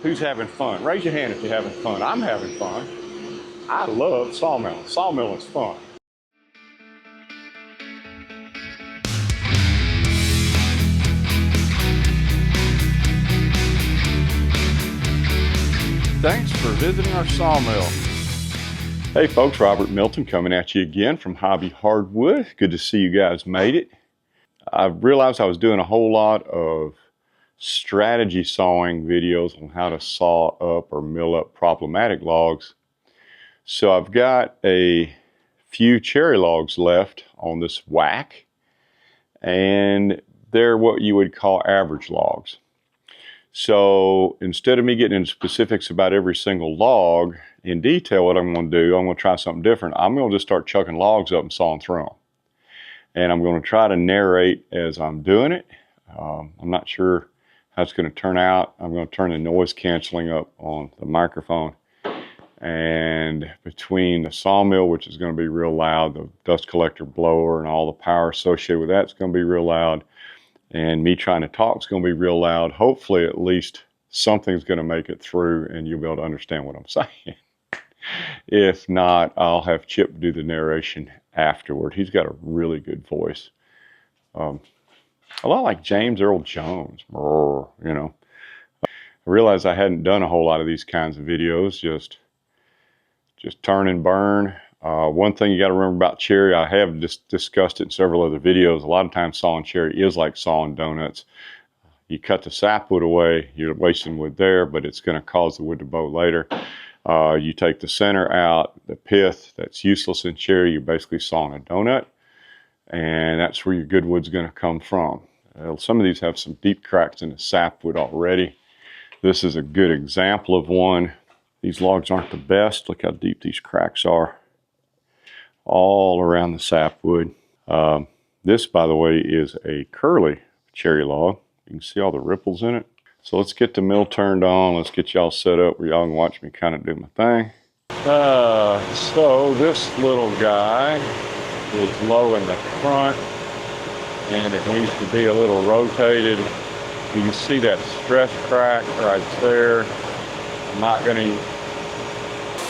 Who's having fun? Raise your hand if you're having fun. I'm having fun. I love sawmilling. Sawmilling is fun. Thanks for visiting our sawmill. Hey folks, Robert Milton coming at you again from Hobby Hardwood. Good to see you guys made it. I realized I was doing a whole lot of strategy sawing videos on how to saw up or mill up problematic logs. So I've got a few cherry logs left on this whack, and they're what you would call average logs. So instead of me getting into specifics about every single log in detail, what I'm going to do, I'm going to try something different. I'm going to just start chucking logs up and sawing through them. And I'm going to try to narrate as I'm doing it. I'm not sure how it's going to turn out. I'm going to turn the noise canceling up on the microphone. And between the sawmill, which is going to be real loud, the dust collector blower and all the power associated with that is going to be real loud, and me trying to talk is going to be real loud. Hopefully at least something's going to make it through and you'll be able to understand what I'm saying. If not, I'll have Chip do the narration afterward. He's got a really good voice. A lot like James Earl Jones, you know. I realized I hadn't done a whole lot of these kinds of videos, just turn and burn. One thing you got to remember about cherry, I have discussed it in several other videos. A lot of times sawing cherry is like sawing donuts. You cut the sapwood away, you're wasting wood there, but it's going to cause the wood to bow later. You take the center out, the pith, that's useless in cherry, you're basically sawing a donut. And that's where your good wood's going to come from. Some of these have some deep cracks in the sapwood already. This is a good example of one. These logs aren't the best. Look how deep these cracks are all around the sapwood. This, by the way, is a curly cherry log. You can see all the ripples in it. So let's get the mill turned on. Let's get y'all set up where y'all can watch me kind of do my thing. So this little guy is low in the front, and it needs to be a little rotated. You can see that stress crack right there. I'm not going to.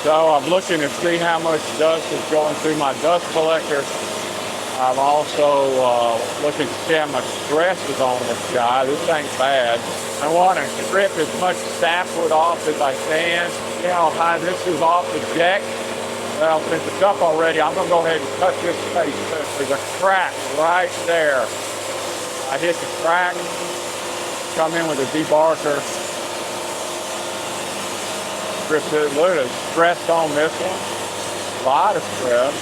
So I'm looking to see how much dust is going through my dust collector. I'm also looking to see how much stress is on this guy. This ain't bad. I want to strip as much sapwood off as I can. See how high this is off the deck? Well, since it's up already, I'm going to go ahead and cut this space. There's a crack right there. I hit the crack, come in with a debarker. Strip it. Look at the stress on this one. A lot of stress.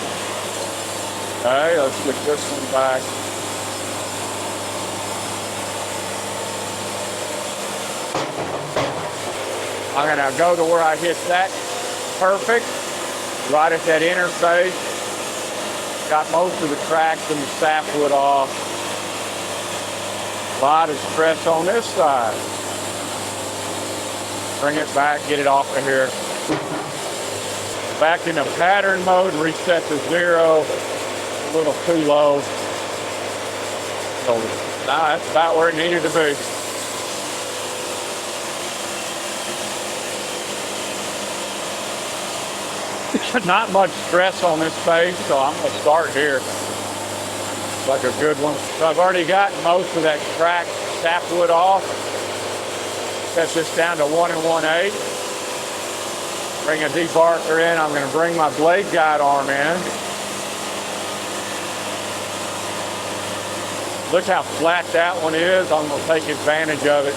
Okay, let's get this one back. I'm going to go to where I hit that. Perfect. Right at that interface. Got most of the cracks and the sapwood off. A lot of stress on this side. Bring it back, get it off of here. Back into pattern mode, reset to 0. A little too low. So now that's about where it needed to be. Not much stress on this face, so I'm going to start here. Like a good one. So I've already gotten most of that cracked sapwood off. Set this down to 1 1/8. Bring a debarker in. I'm going to bring my blade guide arm in. Look how flat that one is. I'm going to take advantage of it.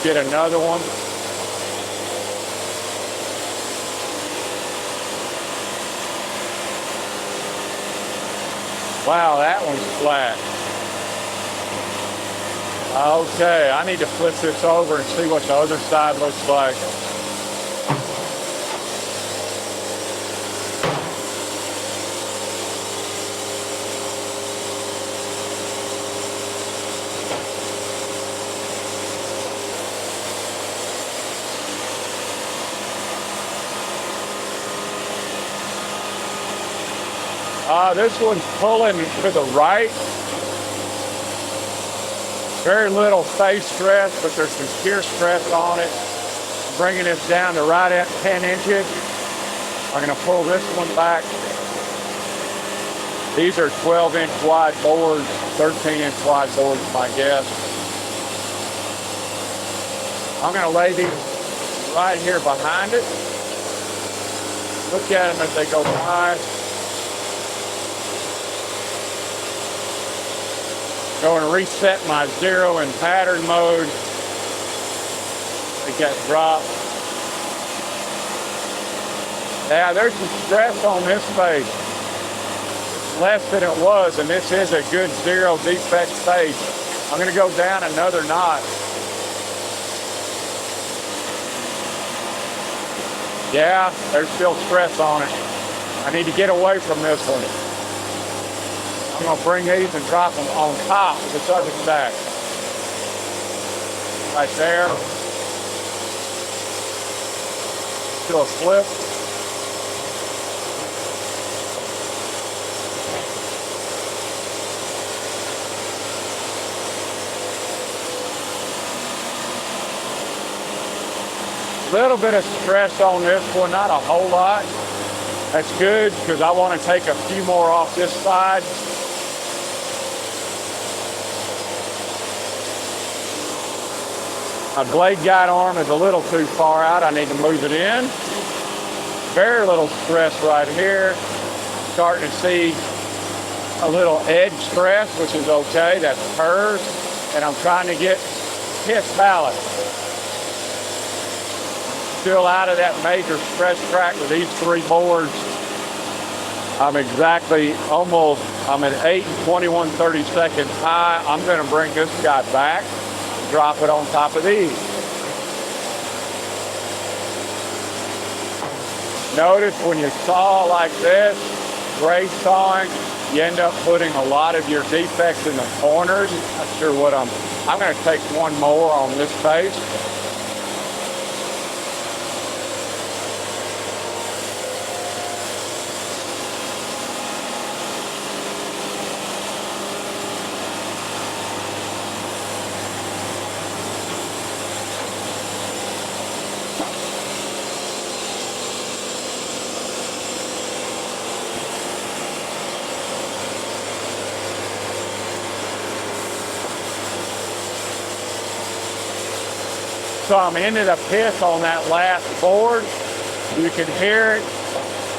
Get another one. Wow, that one's flat. Okay, I need to flip this over and see what the other side looks like. This one's pulling to the right. Very little face stress, but there's some shear stress on it. Bringing this down to right at 10 inches. I'm going to pull this one back. These are 12-inch wide boards, 13-inch wide boards, my guess. I'm going to lay these right here behind it. Look at them as they go by. Going to reset my 0 in pattern mode. Make that drop. Yeah, there's some stress on this face. Less than it was, and this is a good 0 defect face. I'm going to go down another notch. Yeah, there's still stress on it. I need to get away from this one. I'm going to bring these and drop them on top of this other stack. Right there. Do a flip. Little bit of stress on this one, not a whole lot. That's good because I want to take a few more off this side. My blade guide arm is a little too far out. I need to move it in. Very little stress right here. Starting to see a little edge stress, which is okay. That's curved. And I'm trying to get his balance. Still out of that major stress crack with these 3 boards. I'm exactly almost, I'm at 8 and 21/32 high. I'm going to bring this guy back, drop it on top of these. Notice when you saw like this, grade sawing, you end up putting a lot of your defects in the corners. Not sure what I'm going to take one more on this face. So I'm into the pith on that last board. You can hear it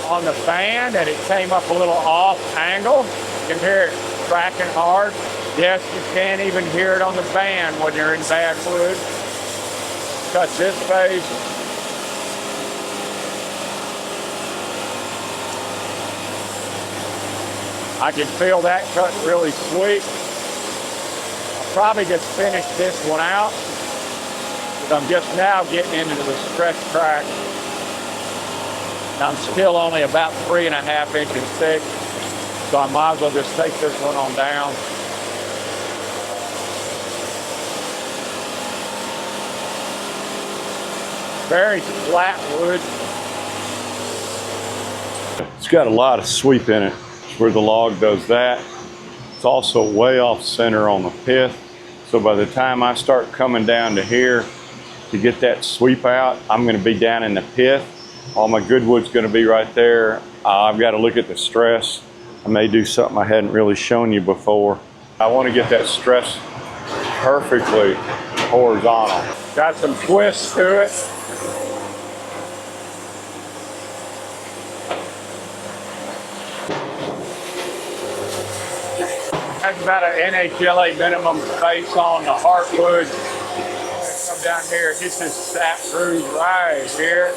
on the fan that it came up a little off angle. You can hear it cracking hard. Yes, you can't even hear it on the band when you're in bad wood. Cut this face. I can feel that cut really sweet. I'll probably just finish this one out. I'm just now getting into the stretch crack. I'm still only about 3.5 inches thick, so I might as well just take this one on down. Very flat wood. It's got a lot of sweep in it where the log does that. It's also way off center on the pith, so by the time I start coming down to here, to get that sweep out, I'm going to be down in the pith. All my good wood's going to be right there. I've got to look at the stress. I may do something I hadn't really shown you before. I want to get that stress perfectly horizontal. Got some twists to it. That's about an NHLA minimum face on the Hardwood. Come down here, hit this sap groove right here.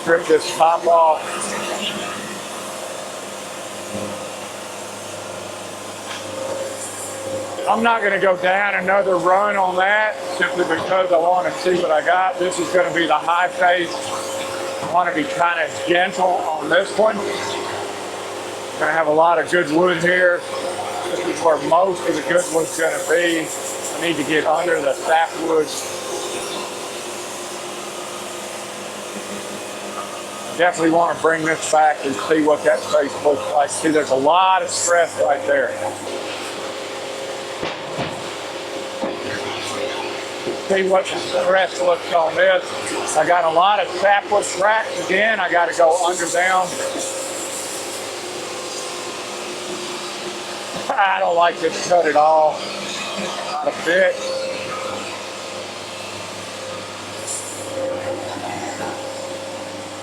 Strip this top off. I'm not going to go down another run on that simply because I want to see what I got. This is going to be the high face. I want to be kind of gentle on this one. Going to have a lot of good wood here. This is where most of the good wood's going to be. I need to get under the sapwood. Definitely want to bring this back and see what that face looks like. See, there's a lot of stress right there. see what the rest looks on this. I got a lot of sapwood tracks again. I got to go under them. I don't like this cut at all. Not a bit.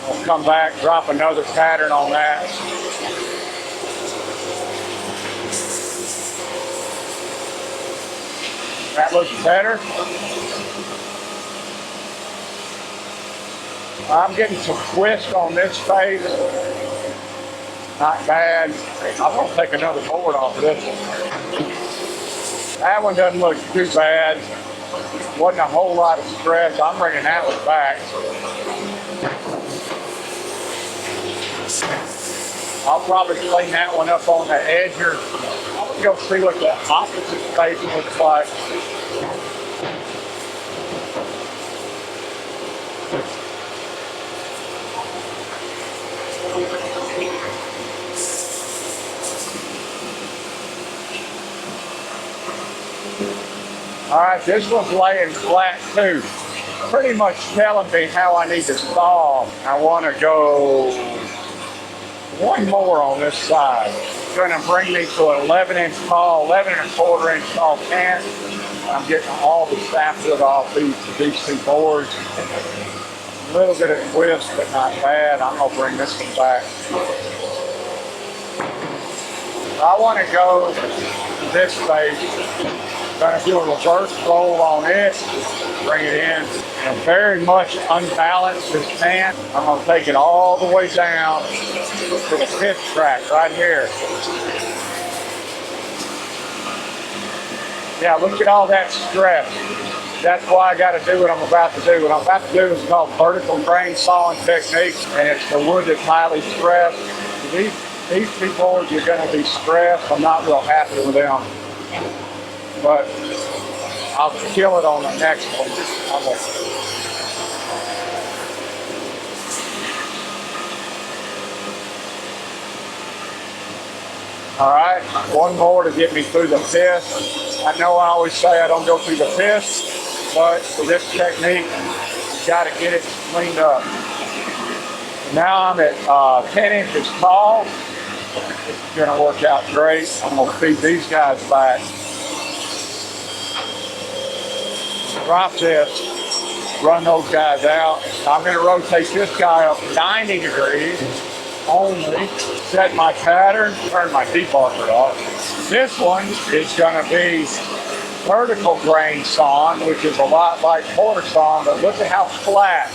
I'll come back, drop another pattern on that. That looks better. I'm getting some twist on this face. Not bad. I'm going to take another board off of this one. That one doesn't look too bad. Wasn't a whole lot of stress. I'm bringing that one back. I'll probably clean that one up on the edge here. I'm going to go see what the opposite face looks like. All right, this one's laying flat too. Pretty much telling me how I need to saw. I want to go one more on this side. It's going to bring me to an 11-inch tall, 11 1/4 inch tall can. I'm getting all the sapwood off these two boards. A little bit of twist, but not bad. I'm going to bring this one back. I want to go to this face. Going to do a reverse roll on it, bring it in, and very much unbalance this can. I'm going to take it all the way down to the fifth track right here. Yeah, look at all that stress. That's why I got to do what I'm about to do. What I'm about to do is called vertical grain sawing technique, and it's the wood that's highly stressed. These two boards are going to be stressed. I'm not real happy with them. But I'll kill it on the next one. All right, one more to get me through the piss. I know I always say I don't go through the piss, but with this technique, you got to get it cleaned up. Now I'm at 10 inches tall. It's going to work out great. I'm going to feed these guys back. Drop this, run those guys out. I'm going to rotate this guy up 90 degrees only, set my pattern, turn my debarker off. This one is going to be vertical grain sawing, which is a lot like quarter sawing, but look at how flat.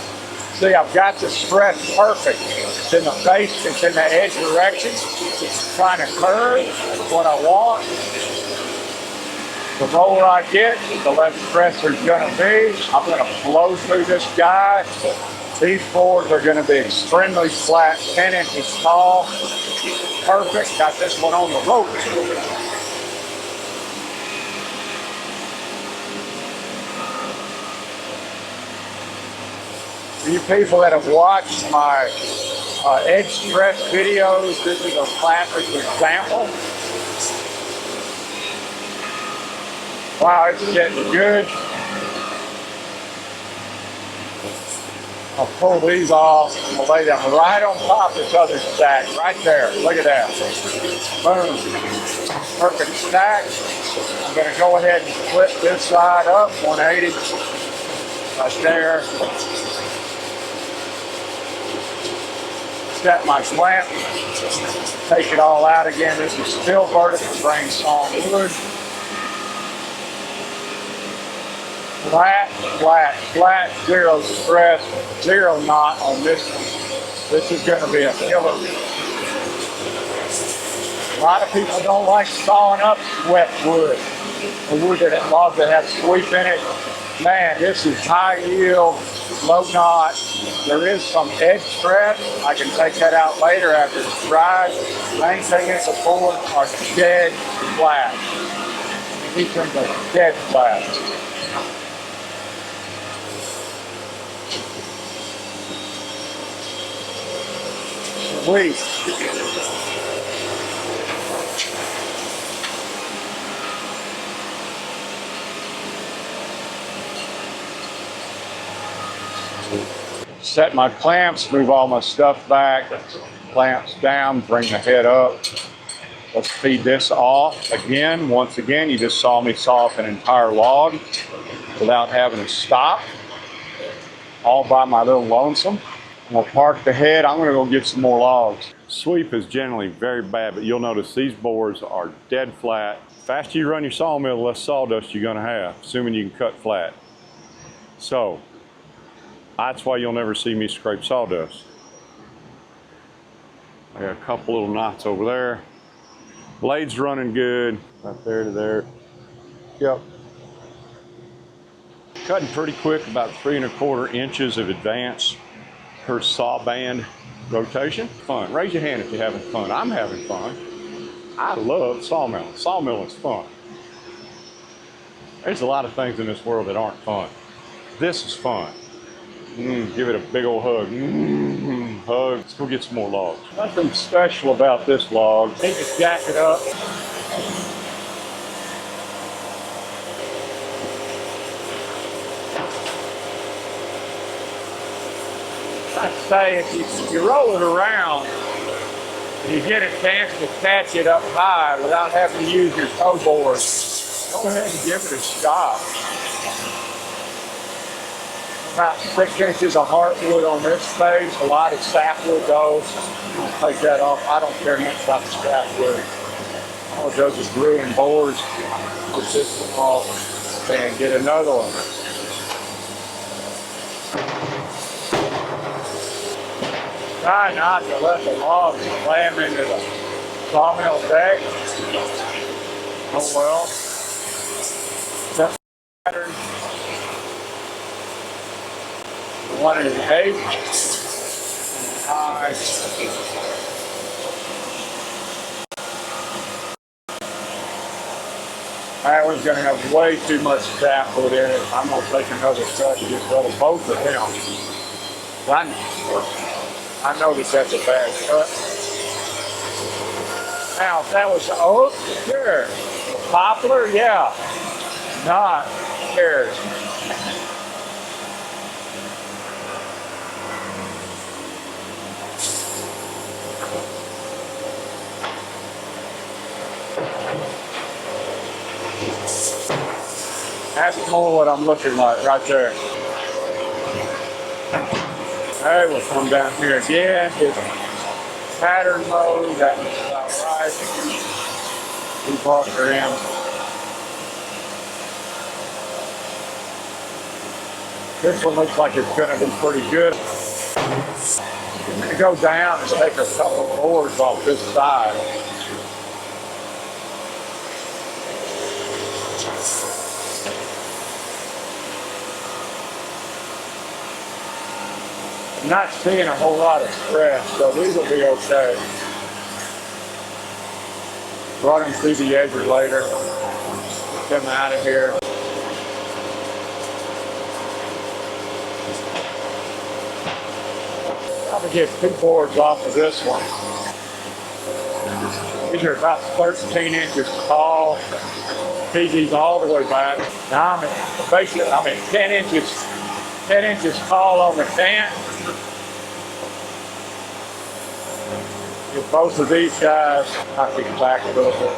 See, I've got the stress perfect. It's in the face, it's in the edge direction. It's trying to curve, that's what I want. The roller I get, the less stress there's going to be. I'm going to blow through this guy. These boards are going to be extremely flat, 10 inches tall. Perfect. Got this one on the rope. For you people that have watched my edge stress videos, this is a classic example. Wow, it's getting good. I'll pull these off and I'll lay them right on top of this other stack, right there. Look at that. Boom. Perfect stack. I'm going to go ahead and flip this side up 180. Right there. Set my clamp. Take it all out again. This is still vertical grain sawn wood. Flat, flat, flat, zero stress, zero knot on this one. This is going to be a killer. A lot of people don't like sawing up swept wood. The wood that logs that have sweep in it. Man, this is high yield, low knot. There is some edge stress. I can take that out later after it's dried. Main thing is the boards are dead flat. These things are dead flat. Sweet. Set my clamps, move all my stuff back, clamps down, bring the head up. Let's feed this off. Again, once again, you just saw me saw off an entire log without having to stop, all by my little lonesome. I'm gonna park the head. I'm gonna go get some more logs. Sweep is generally very bad, but you'll notice these boards are dead flat. The faster you run your sawmill, the less sawdust you're gonna have, assuming you can cut flat. So, that's why you'll never see me scrape sawdust. I got a couple little knots over there. Blade's running good, right there to there. Yep. Cutting pretty quick, about 3 1/4 inches of advance per saw band rotation. Fun. Raise your hand if you're having fun. I'm having fun. I love sawmilling. Sawmilling is fun. There's a lot of things in this world that aren't fun. This is fun. Give it a big old hug. Hug. Let's go get some more logs. Nothing special about this log. Need to jack it up. I'd say if you roll it around, and you get a chance to catch it up high without having to use your toe board, go ahead and give it a shot. About 6 inches of hardwood on this space, a lot of sapwood though. I'll take that off. I don't care much about the sapwood. All it does is ruin boards. Put this one off and get another one. Try not to let the log slam into the sawmill deck. Oh well. That pattern. 1 1/8 high. That one's going to have way too much sapwood in it. I'm going to take another cut to get rid of both of them. I noticed that's a bad cut. Now, if that was oak, sure. Poplar, yeah. Not sure. That's more what I'm looking like right there. Hey, we'll come down here again. Hit pattern mode. That was about right. We bought for him. This one looks like it's going to be pretty good. I'm going to go down and take a couple of boards off this side. I'm not seeing a whole lot of stress, so these will be okay. Run them through the edger later. Get them out of here. I'm going to get 2 boards off of this one. These are about 13 inches tall. Feed these all the way back. Now I'm at 10 inches tall on the tent. Get both of these guys, knock it back a little bit.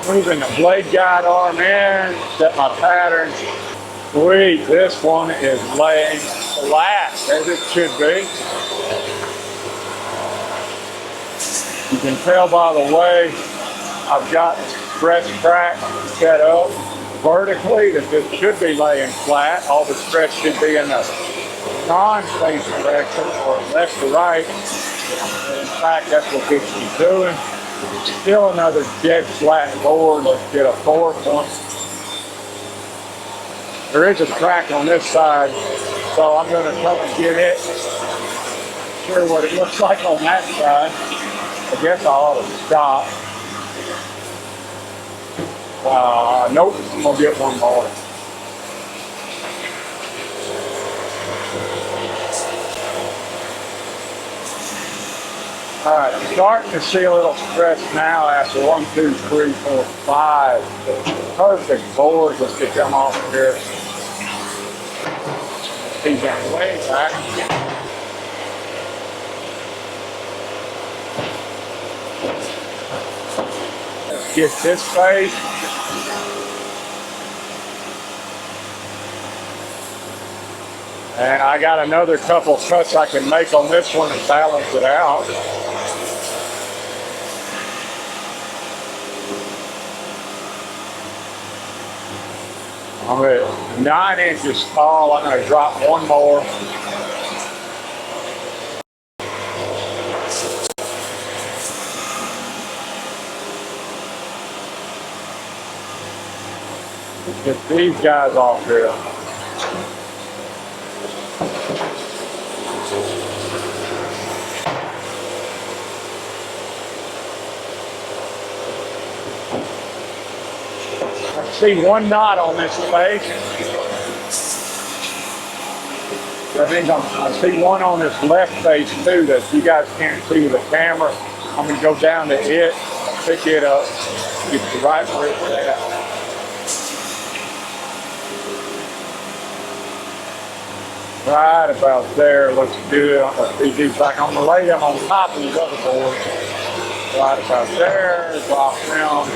Moving the blade guide arm in, set my pattern. Sweet, this one is laying flat, as it should be. You can tell by the way I've got the stretch track set up vertically that this should be laying flat. All the stretch should be in the non-face direction, or left to right. In fact, that's what this is doing. Still another dead flat board. Let's get a 4th one. There is a track on this side, so I'm going to come and get it. Sure what it looks like on that side. I guess I ought to stop. Nope, I'm going to get one more. All right, I'm starting to see a little stretch now after 1, 2, 3, 4, 5. Perfect boards. Let's get them off of here. He's got way back. Let's get this face. And I got another couple cuts I can make on this one to balance it out. I'm at 9 inches tall. I'm going to drop one more. Let's get these guys off here. I see one knot on this face. That means I see one on this left face too that you guys can't see with the camera. I'm going to go down to it, pick it up, get the right where it's at. Right about there looks good. I'm going to see these back. I'm going to lay them on top of these other boards. Right about there, drop down,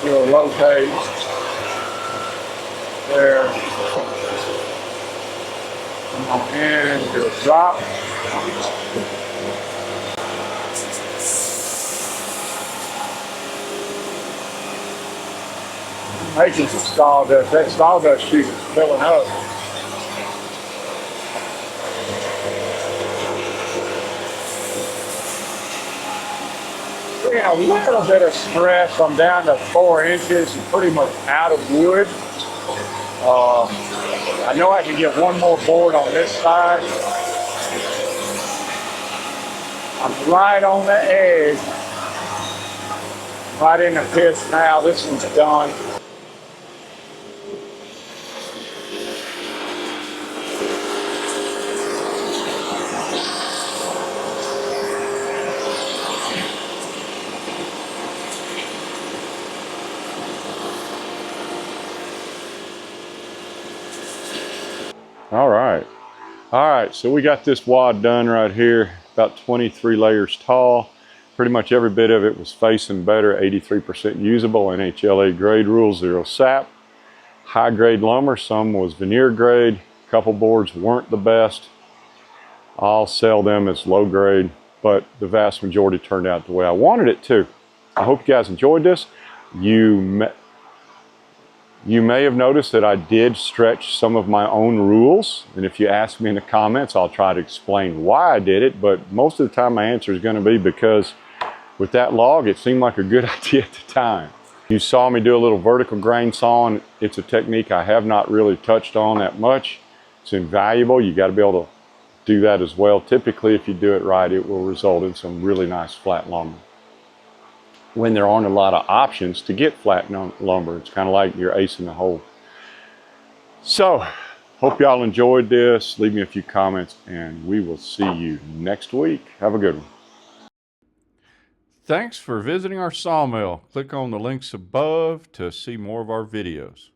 do a rotate. There. Come on in, do a drop. Making some sawdust. That sawdust chute is filling up. A little bit of stress. I'm down to 4 inches and pretty much out of wood. I know I can get one more board on this side. I'm right on the edge. Right in the pit now. This one's done. All right, so we got this wad done right here, about 23 layers tall. Pretty much every bit of it was facing better, 83% usable, NHLA grade rule, 0 sap. High grade lumber, some was veneer grade. A couple boards weren't the best. I'll sell them as low grade, but the vast majority turned out the way I wanted it to. I hope you guys enjoyed this. You may have noticed that I did stretch some of my own rules, and if you ask me in the comments, I'll try to explain why I did it, but most of the time my answer is going to be because with that log, it seemed like a good idea at the time. You saw me do a little vertical grain sawing. It's a technique I have not really touched on that much. It's invaluable. You got to be able to do that as well. Typically, if you do it right, it will result in some really nice flat lumber. When there aren't a lot of options to get flat lumber, it's kind of like you're ace in the hole. So, hope y'all enjoyed this. Leave me a few comments and we will see you next week. Have a good one. Thanks for visiting our sawmill. Click on the links above to see more of our videos.